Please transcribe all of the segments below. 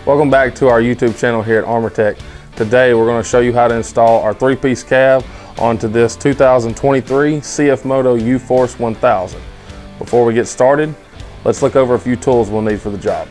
Welcome back to our YouTube channel here at ArmorTech. Today we're going to show you how to install our 3-piece cab onto this 2023 CF Moto UForce 1000. Before we get started, let's look over a few tools we'll need for the job.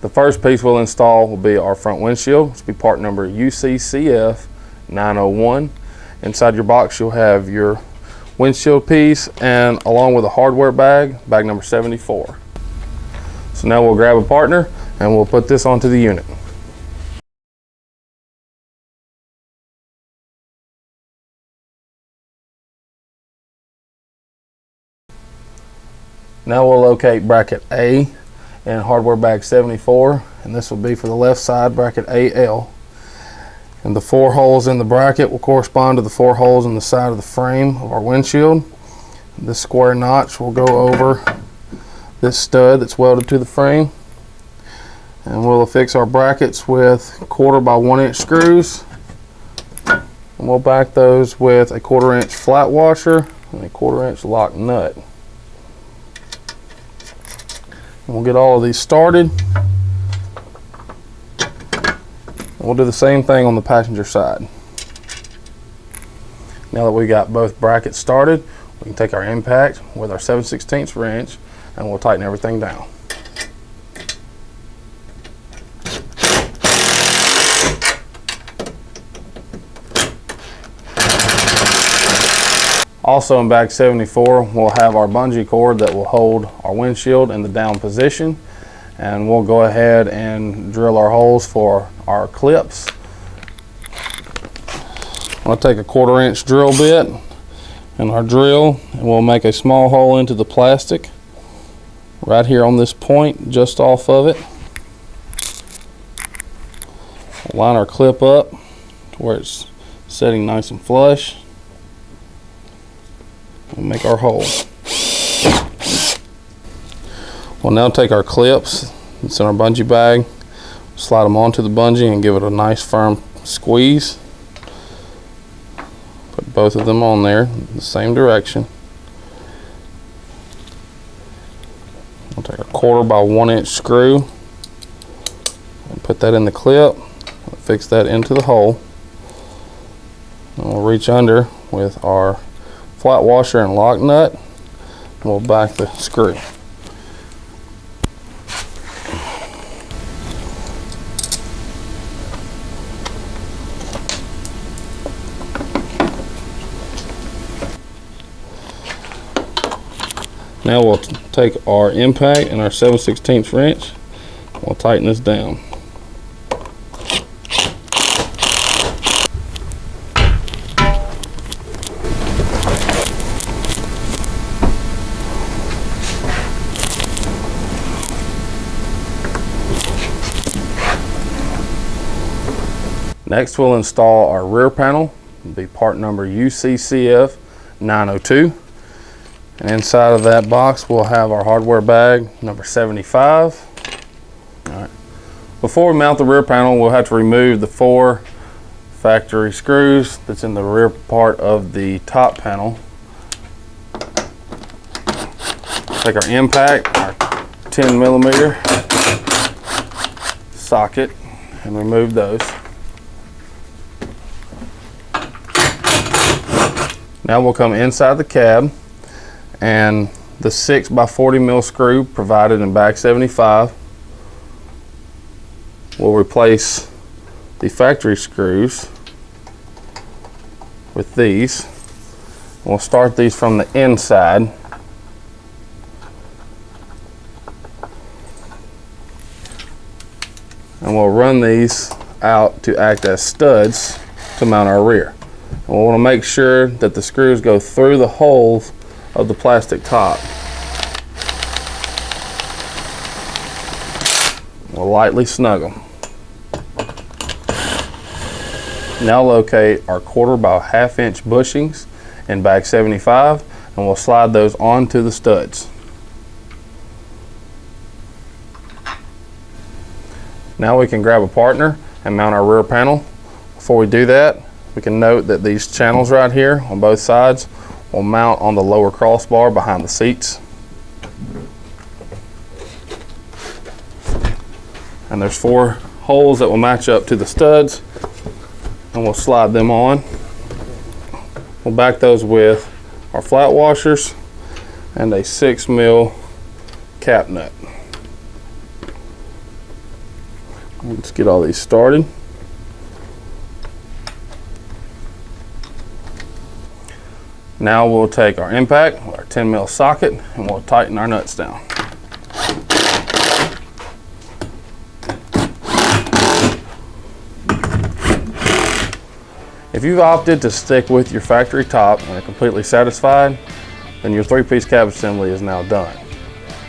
The first piece we'll install will be our front windshield. This will be part number UCCF 901. Inside your box you'll have your windshield piece and along with a hardware bag number 74. So now we'll grab a partner and we'll put this onto the unit. Now we'll locate bracket A and hardware bag 74, and this will be for the left side, bracket AL. And the 4 holes in the bracket will correspond to the 4 holes in the side of the frame of our windshield. This square notch will go over this stud that's welded to the frame. And we'll affix our brackets with 1/4 by 1 inch screws. And we'll back those with a 1/4 inch flat washer and a 1/4 inch lock nut. And we'll get all of these started. We'll do the same thing on the passenger side. Now that we got both brackets started, we can take our impact with our 7/16 wrench and we'll tighten everything down. Also in bag 74, we'll have our bungee cord that will hold our windshield in the down position. And we'll go ahead and drill our holes for our clips. I'll take a 1/4 inch drill bit and our drill, and we'll make a small hole into the plastic right here on this point just off of it. We'll line our clip up to where it's setting nice and flush and make our hole. We'll now take our clips that's in our bungee bag, slide them onto the bungee and give it a nice firm squeeze. Put both of them on there in the same direction. We'll take a 1/4 by 1 inch screw and put that in the clip, fix that into the hole. And we'll reach under with our flat washer and lock nut and we'll back the screw. Now we'll take our impact and our 7/16 wrench. We'll tighten this down. Next we'll install our rear panel. It'll be part number UCCF 902. And inside of that box we'll have our hardware bag number 75. All right. Before we mount the rear panel, we'll have to remove the 4 factory screws that's in the rear part of the top panel. Take our impact, our 10mm socket, and remove those. Now we'll come inside the cab, and the 6 by 40 mil screw provided in bag 75 will replace the factory screws with these. We'll start these from the inside. And we'll run these out to act as studs to mount our rear. And we want to make sure that the screws go through the holes of the plastic top. We'll lightly snug them. Now locate our 1/4 by 1/2 inch bushings in bag 75 and we'll slide those onto the studs. Now we can grab a partner and mount our rear panel. Before we do that, we can note that these channels right here on both sides will mount on the lower crossbar behind the seats. And there's 4 holes that will match up to the studs, and we'll slide them on. We'll back those with our flat washers and a 6mm cap nut. Let's get all these started. Now we'll take our impact, our 10mm socket, and we'll tighten our nuts down. If you've opted to stick with your factory top and are completely satisfied, then your 3-piece cab assembly is now done.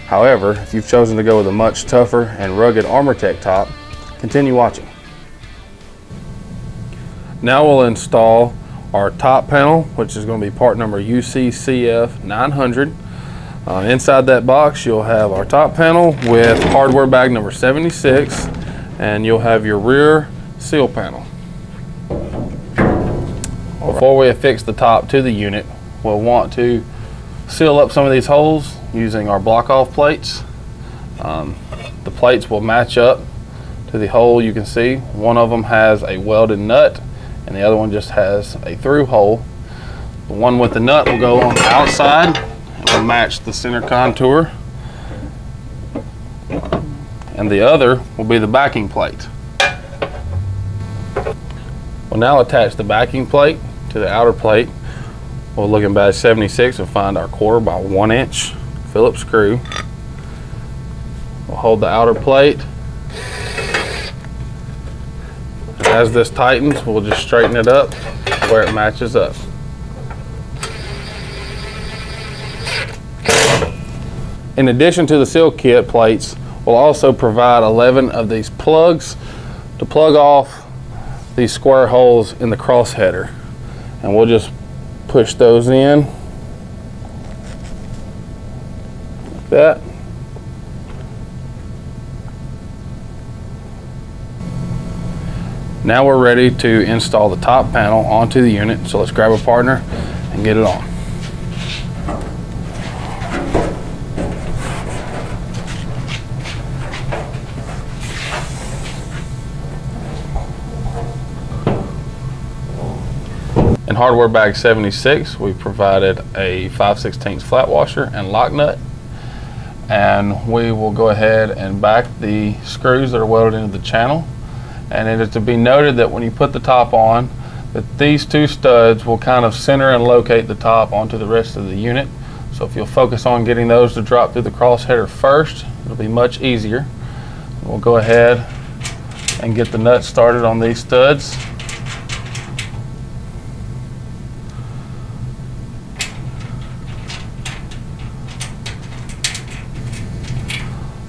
However, if you've chosen to go with a much tougher and rugged ArmorTech top, continue watching. Now we'll install our top panel, which is going to be part number UCCF 900. Inside that box you'll have our top panel with hardware bag number 76, and you'll have your rear seal panel. Before we affix the top to the unit, we'll want to seal up some of these holes using our block off plates. The plates will match up to the hole. You can see one of them has a welded nut and the other one just has a through hole. The one with the nut will go on the outside and will match the center contour, and the other will be the backing plate. We'll now attach the backing plate to the outer plate. We'll look in badge 76 and find our 1/4 by 1 inch Phillips screw. We'll hold the outer plate. As this tightens, we'll just straighten it up where it matches up. In addition to the seal kit plates, we'll also provide 11 of these plugs to plug off these square holes in the cross header. And we'll just push those in like that. Now we're ready to install the top panel onto the unit, so let's grab a partner and get it on. In hardware bag 76, we provided a 5/16 flat washer and lock nut, and we will go ahead and back the screws that are welded into the channel. And it is to be noted that when you put the top on, that these 2 studs will kind of center and locate the top onto the rest of the unit. So if you'll focus on getting those to drop through the cross header first, it'll be much easier. We'll go ahead and get the nuts started on these studs.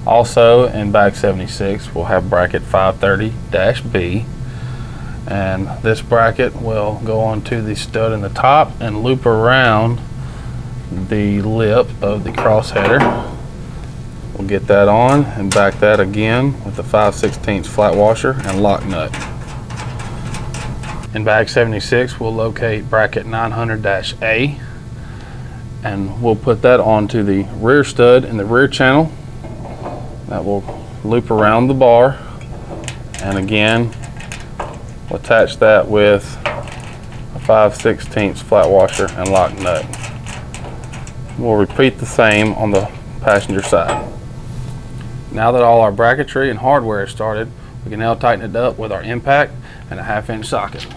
Also in bag 76 we'll have bracket 530-B, and this bracket will go onto the stud in the top and loop around the lip of the cross header. We'll get that on and back that again with the 5/16 flat washer and lock nut. In bag 76 we'll locate bracket 900-A, and we'll put that onto the rear stud in the rear channel. That will loop around the bar, and again we'll attach that with a 5/16 flat washer and lock nut. We'll repeat the same on the passenger side. Now that all our bracketry and hardware is started, we can now tighten it up with our impact and a 1/2 inch socket.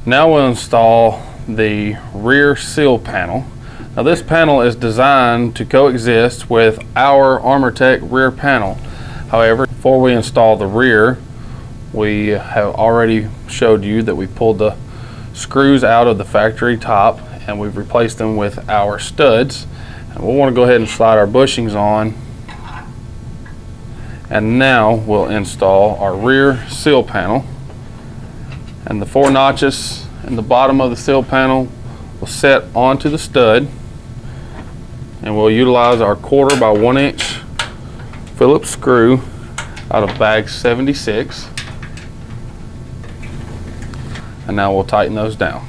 Now we'll install the rear seal panel. Now this panel is designed to coexist with our ArmorTech rear panel. However, before we install the rear, we have already showed you that we pulled the screws out of the factory top and we've replaced them with our studs. And we'll want to go ahead and slide our bushings on. And now we'll install our rear seal panel. And the 4 notches in the bottom of the seal panel will set onto the stud, And we'll utilize our 1/4 by 1 inch Phillips screw out of bag 76. And now we'll tighten those down.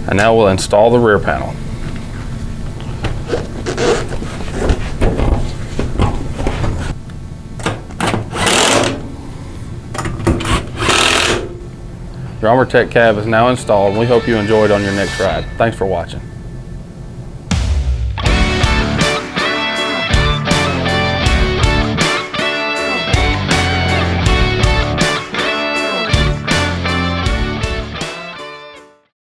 And now we'll install the rear panel. Your ArmorTech cab is now installed, and we hope you enjoyed on your next ride. Thanks for watching.